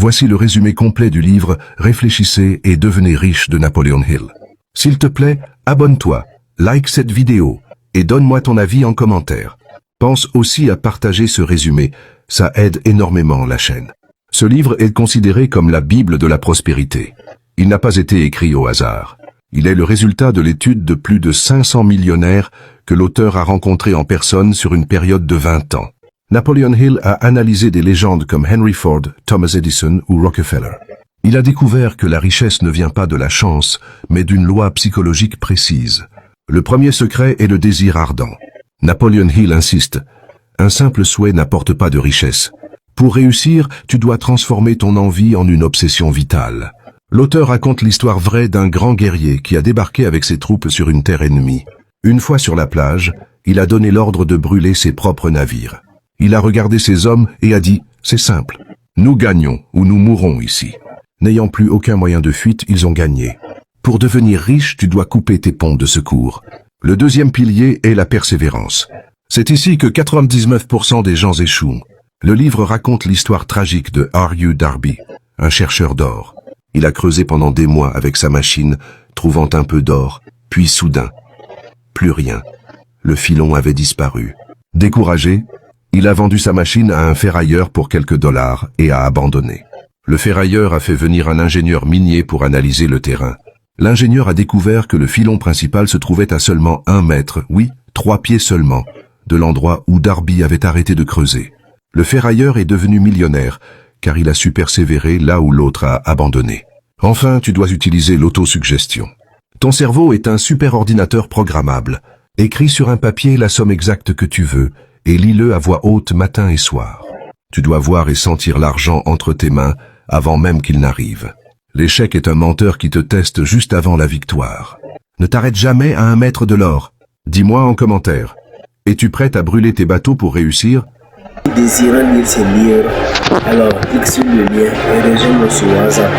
Voici le résumé complet du livre « Réfléchissez et devenez riche » de Napoleon Hill. S'il te plaît, abonne-toi, like cette vidéo et donne-moi ton avis en commentaire. Pense aussi à partager ce résumé, ça aide énormément la chaîne. Ce livre est considéré comme la Bible de la prospérité. Il n'a pas été écrit au hasard. Il est le résultat de l'étude de plus de 500 millionnaires que l'auteur a rencontrés en personne sur une période de 20 ans. Napoleon Hill a analysé des légendes comme Henry Ford, Thomas Edison ou Rockefeller. Il a découvert que la richesse ne vient pas de la chance, mais d'une loi psychologique précise. Le premier secret est le désir ardent. Napoleon Hill insiste, un simple souhait n'apporte pas de richesse. Pour réussir, tu dois transformer ton envie en une obsession vitale. L'auteur raconte l'histoire vraie d'un grand guerrier qui a débarqué avec ses troupes sur une terre ennemie. Une fois sur la plage, il a donné l'ordre de brûler ses propres navires. Il a regardé ses hommes et a dit « C'est simple, nous gagnons ou nous mourrons ici ». N'ayant plus aucun moyen de fuite, ils ont gagné. Pour devenir riche, tu dois couper tes ponts de secours. Le deuxième pilier est la persévérance. C'est ici que 99% des gens échouent. Le livre raconte l'histoire tragique de R.U. Darby, un chercheur d'or. Il a creusé pendant des mois avec sa machine, trouvant un peu d'or, puis soudain, plus rien. Le filon avait disparu. Découragé, il a vendu sa machine à un ferrailleur pour quelques dollars et a abandonné. Le ferrailleur a fait venir un ingénieur minier pour analyser le terrain. L'ingénieur a découvert que le filon principal se trouvait à seulement 1 mètre, oui, 3 pieds seulement, de l'endroit où Darby avait arrêté de creuser. Le ferrailleur est devenu millionnaire, car il a su persévérer là où l'autre a abandonné. Enfin, tu dois utiliser l'autosuggestion. Ton cerveau est un super ordinateur programmable. Écris sur un papier la somme exacte que tu veux, et lis-le à voix haute matin et soir. Tu dois voir et sentir l'argent entre tes mains avant même qu'il n'arrive. L'échec est un menteur qui te teste juste avant la victoire. Ne t'arrête jamais à 1 mètre de l'or. Dis-moi en commentaire. Es-tu prête à brûler tes bateaux pour réussir? Désirant lire ces livres, alors clique sur le lien et rejoins-moi sur WhatsApp.